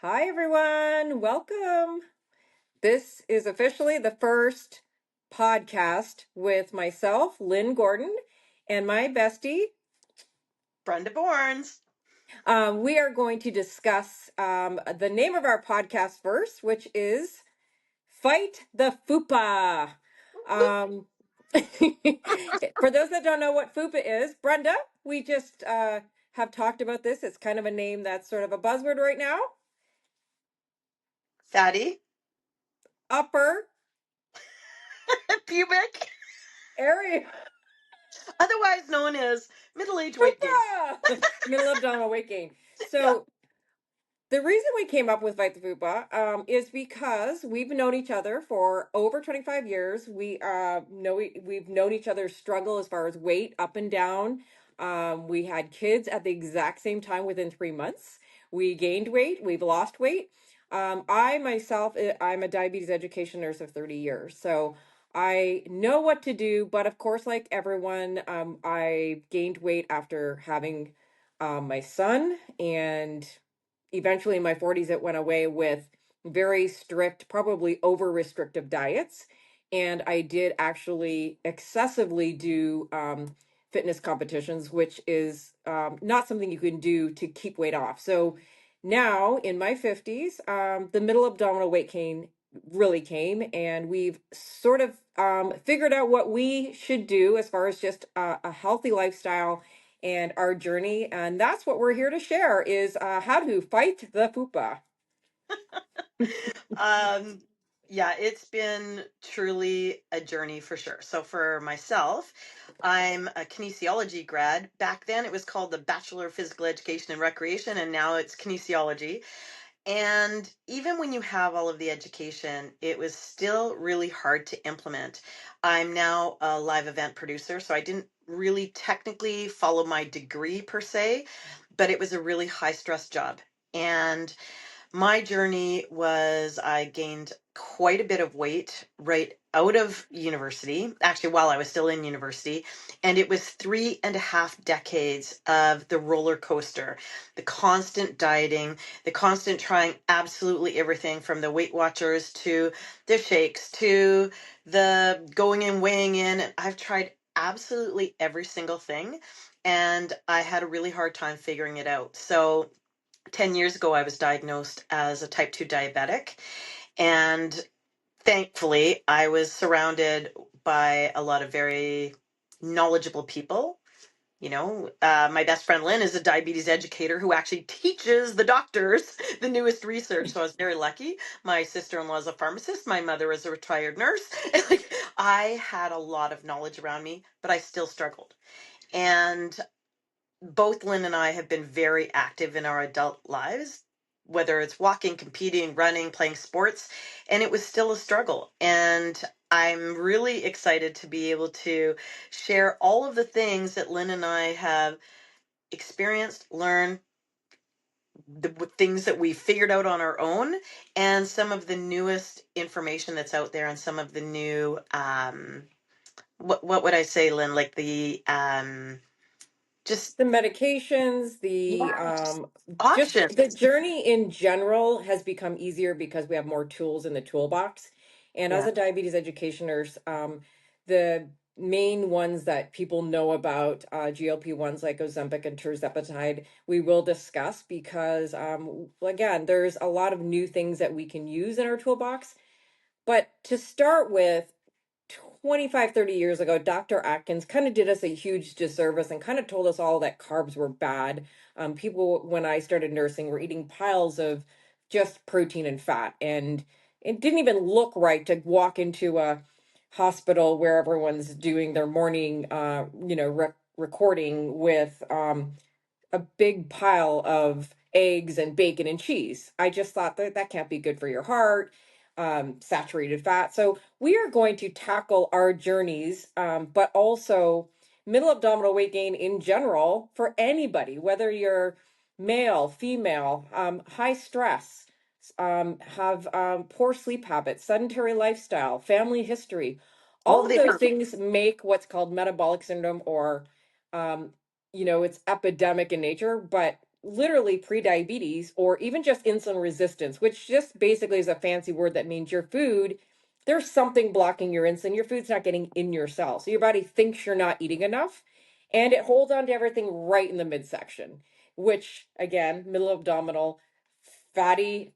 Hi, everyone. Welcome. This is officially the first podcast with myself, Lynn Gordon, and my bestie. Brenda Borns. We are going to discuss the name of our podcast first, which is Fight the FUPA. Um, for those that don't know what FUPA is, Brenda, we just have talked about this. It's kind of a name that's sort of a buzzword right now. Fatty. Upper Pubic. area. Otherwise known as middle-aged weight gain. Fupa! Middle abdominal weight gain. Yeah. So the reason we came up with Fight the Fupa is because we've known each other for over 25 years. We've known each other's struggle as far as weight up and down. We had kids at the exact same time within 3 months. We gained weight. We've lost weight. I myself, I'm a diabetes education nurse of 30 years. So I know what to do, but of course, like everyone, I gained weight after having my son, and eventually in my 40s it went away with very strict, probably over restrictive diets. And I did actually excessively do fitness competitions, which is not something you can do to keep weight off. So now in my 50s, the middle abdominal weight gain really came, and we've sort of figured out what we should do as far as just a healthy lifestyle and our journey. And that's what we're here to share is how to fight the FUPA. Um, yeah, it's been truly a journey for sure. So for myself, I'm a kinesiology grad. Back then it was called the Bachelor of Physical Education and Recreation, and now it's kinesiology. And even when you have all of the education, it was still really hard to implement. I'm now a live event producer, so I didn't really technically follow my degree per se, but it was a really high stress job. And my journey was I gained quite a bit of weight right out of university, actually, while I was still in university. And it was 3.5 decades of the roller coaster, the constant dieting, the constant trying absolutely everything from the Weight Watchers to the shakes to the going and weighing in. And I've tried absolutely every single thing. And I had a really hard time figuring it out. So 10 years ago, I was diagnosed as a type 2 diabetic. And thankfully, I was surrounded by a lot of very knowledgeable people. My best friend Lynn is a diabetes educator who actually teaches the doctors the newest research. So I was very lucky. My sister-in-law is a pharmacist. My mother is a retired nurse. And like, I had a lot of knowledge around me, but I still struggled. And both Lynn and I have been very active in our adult lives, whether it's walking, competing, running, playing sports, and it was still a struggle. And I'm really excited to be able to share all of the things that Lynn and I have experienced, learned, the things that we figured out on our own, and some of the newest information that's out there, and some of the new what would I say, Lynn? Like the just The medications, yeah, just options. the journey in general has become easier because we have more tools in the toolbox. And as Yeah. a diabetes education nurse, the main ones that people know about, GLP-1s like Ozempic and tirzepatide, we will discuss because, again, there's a lot of new things that we can use in our toolbox. But to start with, 25, 30 years ago, Dr. Atkins kind of did us a huge disservice and kind of told us all that carbs were bad. People, when I started nursing, were eating piles of just protein and fat. And it didn't even look right to walk into a hospital where everyone's doing their morning, recording with a big pile of eggs and bacon and cheese. I just thought that that can't be good for your heart, saturated fat. So we are going to tackle our journeys, but also middle abdominal weight gain in general for anybody, whether you're male, female, high stress, have poor sleep habits, sedentary lifestyle, family history. All All of of the those things make what's called metabolic syndrome, or it's epidemic in nature, but literally pre-diabetes or even just insulin resistance, which just basically is a fancy word that means your food, there's something blocking your insulin. Your food's not getting in your cell. So your body thinks you're not eating enough and it holds on to everything right in the midsection, which again, middle abdominal, fatty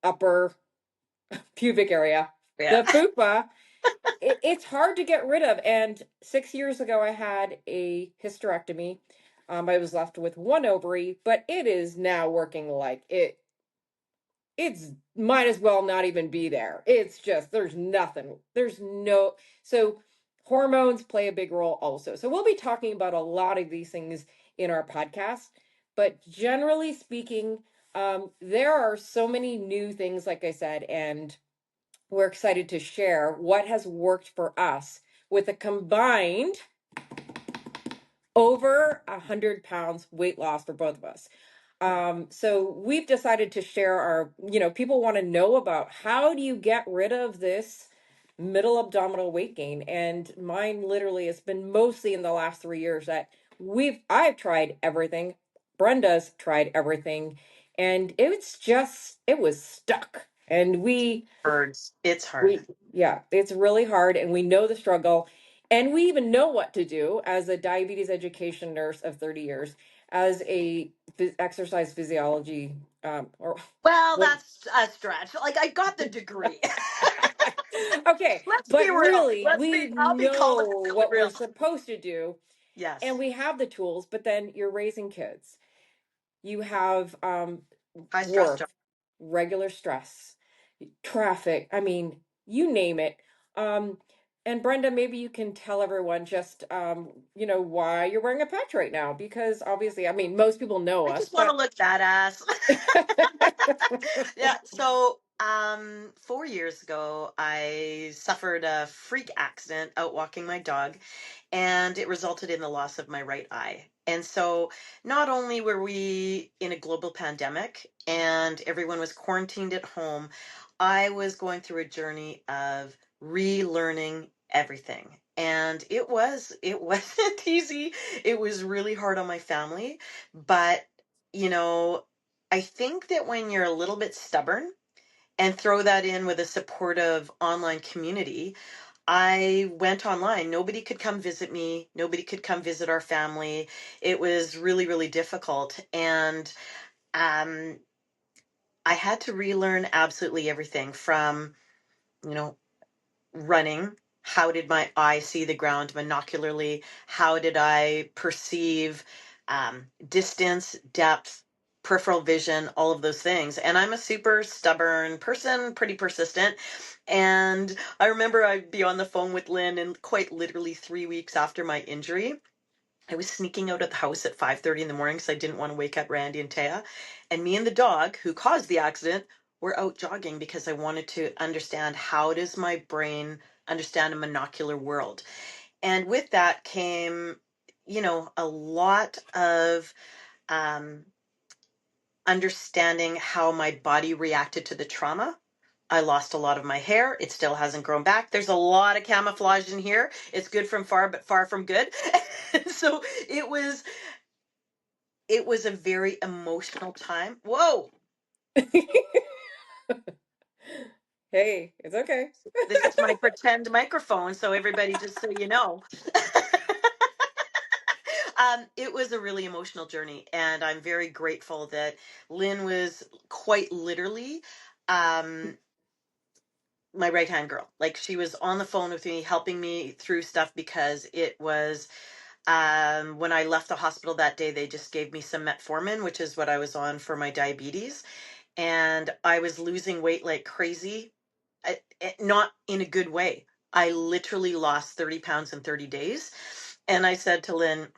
upper pubic area, Yeah. the fupa, it's hard to get rid of. And 6 years ago, I had a hysterectomy. I was left with one ovary, but it is now working like it. It's might as well not even be there. It's just there's nothing. There's no so hormones play a big role also. So we'll be talking about a lot of these things in our podcast. But generally speaking, there are so many new things, like I said, and we're excited to share what has worked for us with a combined over 100 pounds weight loss for both of us. So we've decided to share our, people want to know about how do you get rid of this middle abdominal weight gain? And mine literally has been mostly in the last 3 years that I've tried everything. Brenda's tried everything, and it was stuck. And Hard. It's hard. we, yeah, it's really hard, and we know the struggle, and we even know what to do as a diabetes education nurse of 30 years, as a exercise physiology, or Well, what? that's a stretch. Like I got the degree. Okay, Let's be but real. really, we I'll be called know officially what we're real. supposed to do, and Yes. we have the tools. But then you're raising kids. You have High stress job. work, regular stress, traffic. I mean, you name it. Um, and Brenda, maybe you can tell everyone just why you're wearing a patch right now, because obviously, I mean, most people know I us, just want to but look badass. Yeah. So, 4 years ago, I suffered a freak accident out walking my dog, and it resulted in the loss of my right eye. And so, not only were we in a global pandemic and everyone was quarantined at home, I was going through a journey of relearning everything. And it wasn't easy. It was really hard on my family, but you know, I think that when you're a little bit stubborn and throw that in with a supportive online community, I went online. Nobody could come visit me. Nobody could come visit our family. It was really, really difficult. And um, I had to relearn absolutely everything from, you know, running. How did my eye see the ground monocularly? How did I perceive distance, depth, peripheral vision, all of those things? And I'm a super stubborn person, pretty persistent. And I remember I'd be on the phone with Lynn, and quite literally 3 weeks after my injury, I was sneaking out of the house at 5:30 in the morning because I didn't want to wake up Randy and Taya. And me and the dog who caused the accident were out jogging because I wanted to understand, how does my brain understand a monocular world? And with that came, a lot of um, understanding how my body reacted to the trauma. I lost a lot of my hair. It still hasn't grown back. There's a lot of camouflage in here. It's good from far, but far from good. So it was it was a very emotional time. Whoa, hey, it's okay. this is my pretend microphone, so everybody, just so you know. It was a really emotional journey, and I'm very grateful that Lynn was quite literally um, my right hand girl. Like, she was on the phone with me, helping me through stuff, because it was when I left the hospital that day, they just gave me some metformin, which is what I was on for my diabetes, and I was losing weight like crazy, not in a good way. I literally lost 30 pounds in 30 days. And I said to Lynn,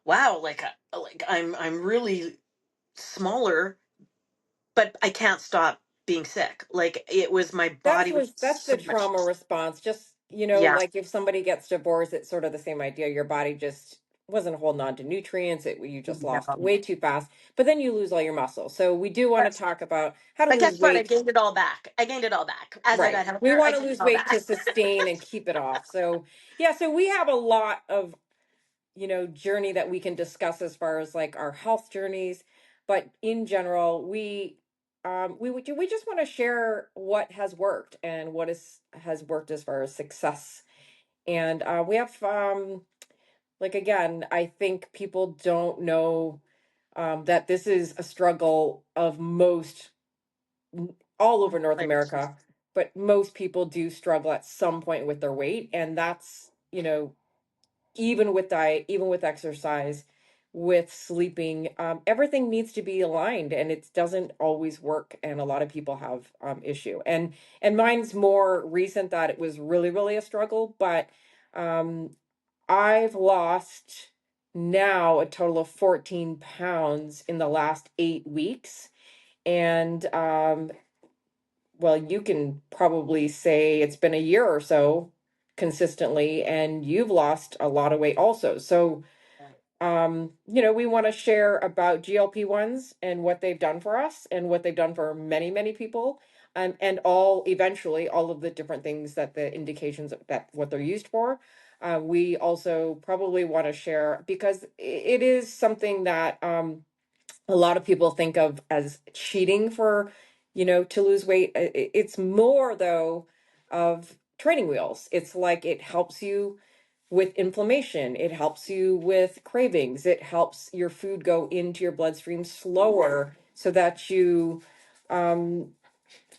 wow, like I'm really smaller, but I can't stop being sick. Like, it was, my body was That's so the much. trauma response. Just, Yeah. like if somebody gets divorced, it's sort of the same idea. Your body just wasn't holding on to nutrients. You just lost No. way too fast, but then you lose all your muscle. So we do want to But, talk about how to but lose guess what? I weight. gained it all back. I gained it all back. As I Right. got We healthier, I want to gained it lose all weight to back. sustain and keep it off. So, yeah, so we have a lot of, journey that we can discuss as far as like our health journeys, but in general, we just want to share what has worked and what has worked as far as success. And we have like again, I think people don't know that this is a struggle of most all over North Right. America, but most people do struggle at some point with their weight, and that's, even with diet, even with exercise, with sleeping, everything needs to be aligned, and it doesn't always work, and a lot of people have issue. And mine's more recent that it was really, really a struggle, but um, I've lost now a total of 14 pounds in the last 8 weeks. And well, you can probably say it's been a year or so consistently, and you've lost a lot of weight also. So, we want to share about GLP-1s and what they've done for us and what they've done for many, many people. And eventually all of the different things that the indications that what they're used for. We also probably want to share because it is something that a lot of people think of as cheating for, to lose weight. It's more though of training wheels. It's like it helps you with inflammation, it helps you with cravings, it helps your food go into your bloodstream slower so that um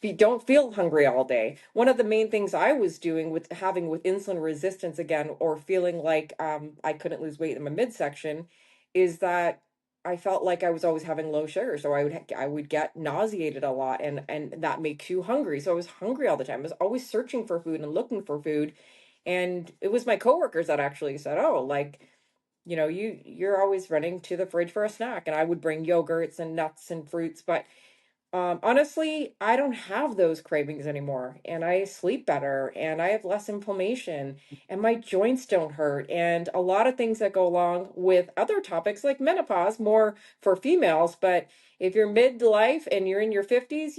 you don't feel hungry all day. One of the main things I was doing with insulin resistance again, or feeling like I couldn't lose weight in my midsection, is that I felt like I was always having low sugar, so I would get nauseated a lot, and that makes you hungry. So I was hungry all the time. I was always searching for food and looking for food, and it was my coworkers that actually said, "Oh, like." You're always running to the fridge for a snack, and I would bring yogurts and nuts and fruits, but honestly, I don't have those cravings anymore, and I sleep better, and I have less inflammation, and my joints don't hurt, and a lot of things that go along with other topics like menopause, more for females. But if you're midlife and you're in your 50s,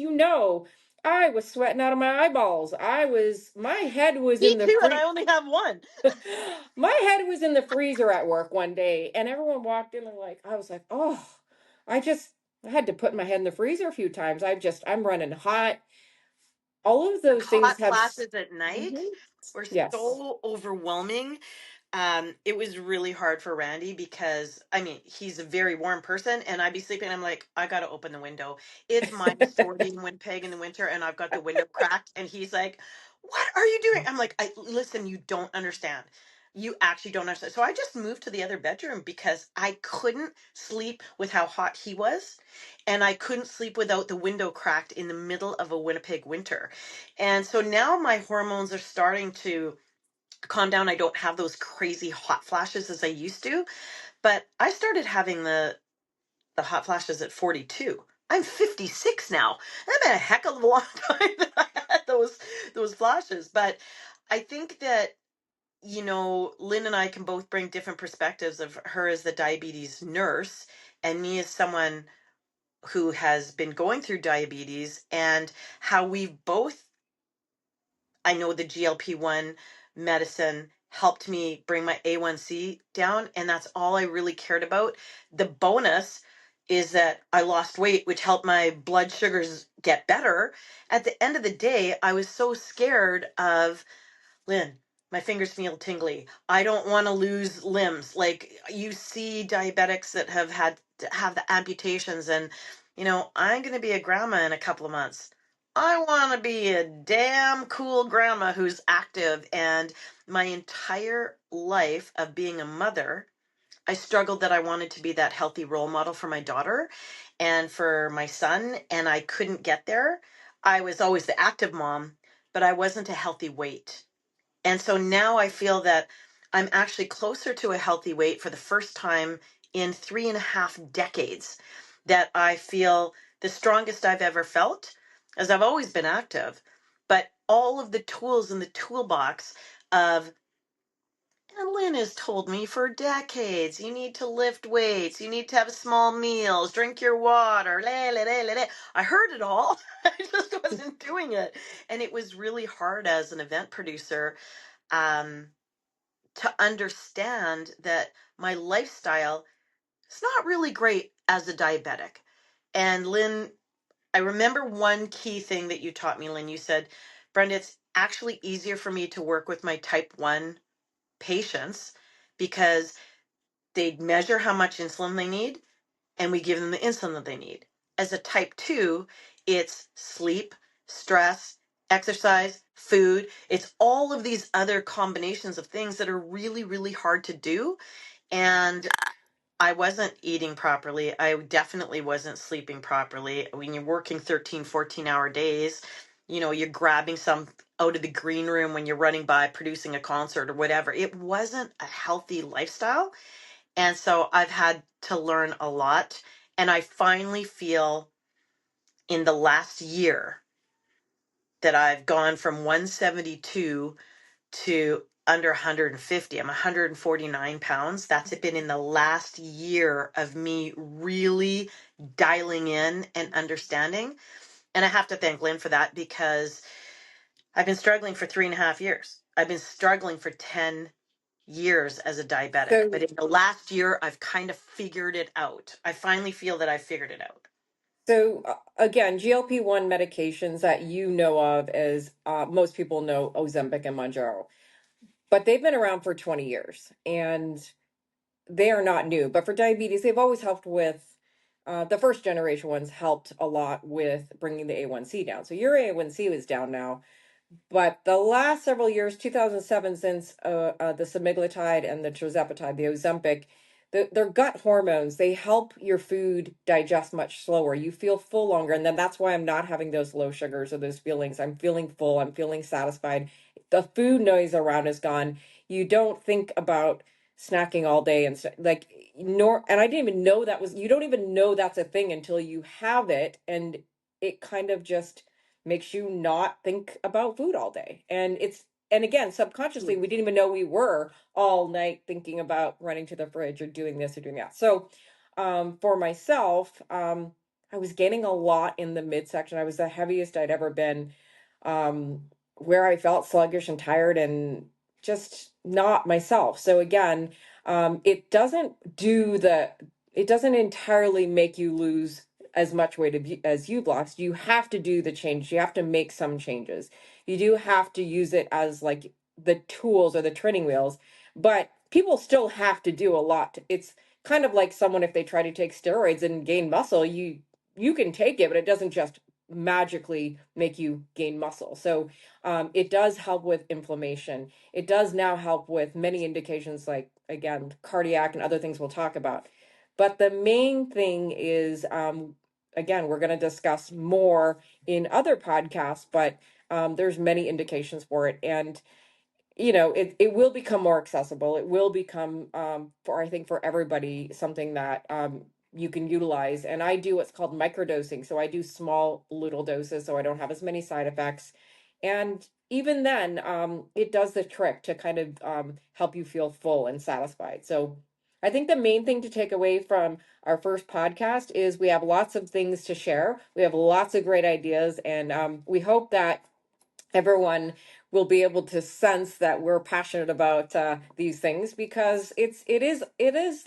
I was sweating out of my eyeballs. My head was Me in the too, and free. I only have one. My head was in the freezer at work one day, and everyone walked in. I was like, oh, I just I had to put my head in the freezer a few times. I'm running hot. All of those things Hot have. flashes at night Mhm. were Yes. so overwhelming. It was really hard for Randy because I mean he's a very warm person, and I'd be sleeping. I'm like, I gotta open the window. It's -40 in Winnipeg in the winter, and I've got the window cracked. And he's like, "What are you doing?" I'm like, "I listen. You don't understand. You actually don't understand." So I just moved to the other bedroom because I couldn't sleep with how hot he was, and I couldn't sleep without the window cracked in the middle of a Winnipeg winter. And so now my hormones are starting to calm down. I don't have those crazy hot flashes as I used to, but I started having the hot flashes at 42. I'm 56 now. That's been a heck of a long time that I had those flashes. But I think that Lynn and I can both bring different perspectives of her as the diabetes nurse and me as someone who has been going through diabetes, and how we've both, I know the GLP-1 medicine helped me bring my A1C down, and that's all I really cared about. The bonus is that I lost weight, which helped my blood sugars get better. At the end of the day, I was so scared of Lynn, my fingers feel tingly. I don't want to lose limbs. Like you see diabetics that have had to have the amputations, and I'm going to be a grandma in a couple of months. I want to be a damn cool grandma who's active. And my entire life of being a mother, I struggled that I wanted to be that healthy role model for my daughter and for my son, and I couldn't get there. I was always the active mom, but I wasn't a healthy weight. And so now I feel that I'm actually closer to a healthy weight for the first time in 3.5 decades. That I feel the strongest I've ever felt, as I've always been active. But all of the tools in the toolbox of, and Lynn has told me for decades, you need to lift weights, you need to have small meals, drink your water. I heard it all. I just wasn't doing it. And it was really hard as an event producer, um, to understand that my lifestyle is not really great as a diabetic. And Lynn, I remember one key thing that you taught me, Lynn. You said, Brenda, it's actually easier for me to work with my type 1 patients because they measure how much insulin they need and we give them the insulin that they need. As a type 2, it's sleep, stress, exercise, food. It's all of these other combinations of things that are really, really hard to do. And I wasn't eating properly. I definitely wasn't sleeping properly. When you're working 13, 14-hour days, you're grabbing some out of the green room when you're running by producing a concert or whatever. It wasn't a healthy lifestyle. And so I've had to learn a lot. And I finally feel in the last year that I've gone from 172 to under 150. I'm 149 pounds. That's been in the last year of me really dialing in and understanding. And I have to thank Lynn for that because I've been struggling for 3.5 years. I've been struggling for 10 years as a diabetic. But So, in the last year, I've kind of figured it out. I finally feel that I figured it out. again, GLP-1 medications that you know of as most people know Ozempic and Mounjaro, but they've been around for 20 years and they are not new. But for diabetes, they've always helped with the first generation ones helped a lot with bringing the A1C down. So your A1C is down now. But the last several years, 2007, since the semaglutide and the tirzepatide, the Ozempic, their gut hormones, they help your food digest much slower. You feel full longer. And then that's why I'm not having those low sugars or those feelings. I'm feeling full. I'm feeling satisfied. The food noise around is gone. You don't think about snacking all day and like, nor, and I didn't even know that was, you don't even know that's a thing until you have it. And it kind of just makes you not think about food all day. And again, subconsciously, we didn't even know we were all night thinking about running to the fridge or doing this or doing that. So, for myself, I was gaining a lot in the midsection. I was the heaviest I'd ever been, um, where I felt sluggish and tired and just not myself. So again, it doesn't it doesn't entirely make you lose as much weight as you've lost. You have to do the change. You have to make some changes. You do have to use it as like the tools or the training wheels, but people still have to do a lot. It's kind of like someone if they try to take steroids and gain muscle, you can take it, but it doesn't just magically make you gain muscle. So it does help with inflammation. It does now help with many indications like again cardiac and other things we'll talk about. But the main thing is again, we're going to discuss more in other podcasts, but there's many indications for it. And, it will become more accessible. It will become, for, I think, for everybody, something that you can utilize. And I do what's called microdosing. So I do small little doses so I don't have as many side effects. And even then, it does the trick to kind of help you feel full and satisfied. So I think the main thing to take away from our first podcast is we have lots of things to share. We have lots of great ideas, and we hope that everyone will be able to sense that we're passionate about these things because it is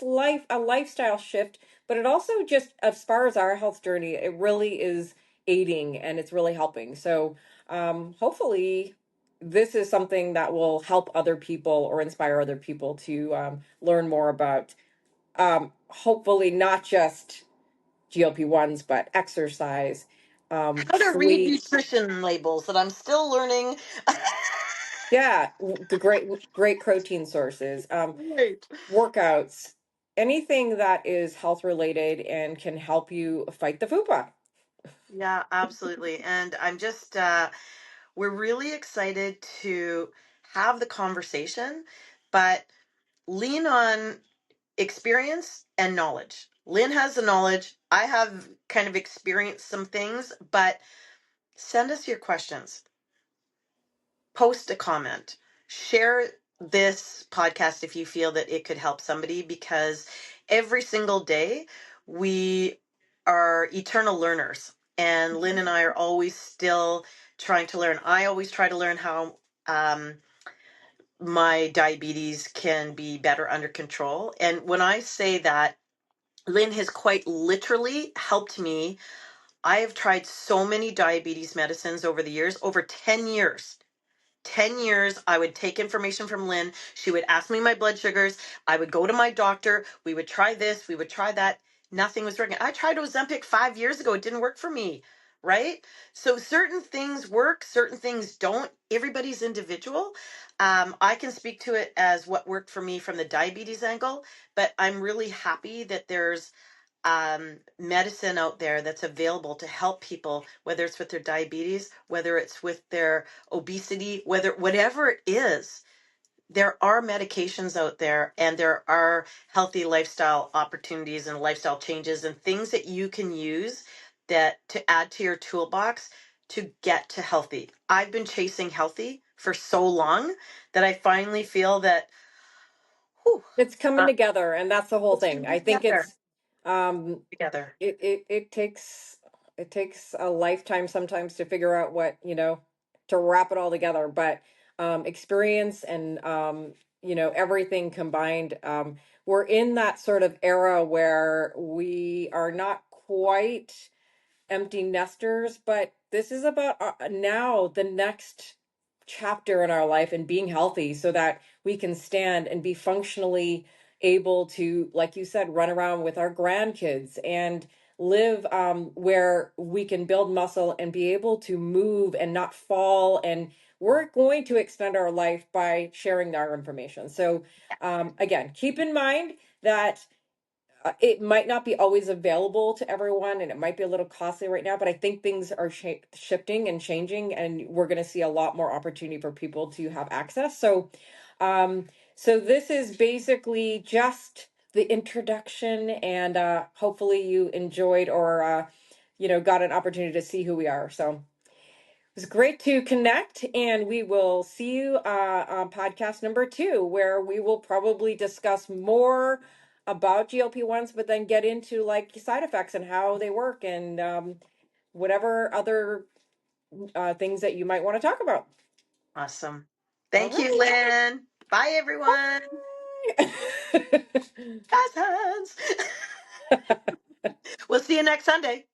a lifestyle shift, but it also just as far as our health journey, it really is aiding and it's really helping. So hopefully this is something that will help other people or inspire other people to learn more about hopefully not just GLP-1s, but exercise, How to read sleep. nutrition labels that I'm still learning. Yeah, the great protein sources, Right. workouts, anything that is health related and can help you fight the fupa. Yeah, absolutely. And we're really excited to have the conversation, but lean on experience and knowledge. Lynn has the knowledge. I have kind of experienced some things, but send us your questions, post a comment, share this podcast if you feel that it could help somebody, because every single day we are eternal learners. And Lynn and I are always still trying to learn. I always try to learn how my diabetes can be better under control. And when I say that, Lynn has quite literally helped me. I have tried so many diabetes medicines over the years, over 10 years. 10 years, I would take information from Lynn. She would ask me my blood sugars. I would go to my doctor. We would try this, we would try that. Nothing was working. I tried Ozempic 5 years ago. It didn't work for me, right? So certain things work, certain things don't. Everybody's individual. I can speak to it as what worked for me from the diabetes angle, but I'm really happy that there's medicine out there that's available to help people, whether it's with their diabetes, whether it's with their obesity, whatever it is. There are medications out there, and there are healthy lifestyle opportunities and lifestyle changes and things that you can use that to add to your toolbox to get to healthy. I've been chasing healthy for so long that I finally feel that, whew, It's coming uh, together, and that's the whole it's thing. coming I think together. it's um Together. it takes a lifetime sometimes to figure out what, to wrap it all together, but experience and everything combined, we're in that sort of era where we are not quite empty nesters, but this is about now the next chapter in our life and being healthy so that we can stand and be functionally able to, like you said, run around with our grandkids and live where we can build muscle and be able to move and not fall. And we're going to extend our life by sharing our information. So, again, keep in mind that it might not be always available to everyone and it might be a little costly right now, but I think things are shifting and changing, and we're going to see a lot more opportunity for people to have access. So so this is basically just the introduction, and hopefully you enjoyed or got an opportunity to see who we are. So it was great to connect, and we will see you on podcast number 2, where we will probably discuss more about GLP-1s, but then get into like side effects and how they work and whatever other things that you might want to talk about. Awesome. All Thank you, Lynn. Bye, everyone. right. Cousins. We'll see you next Sunday.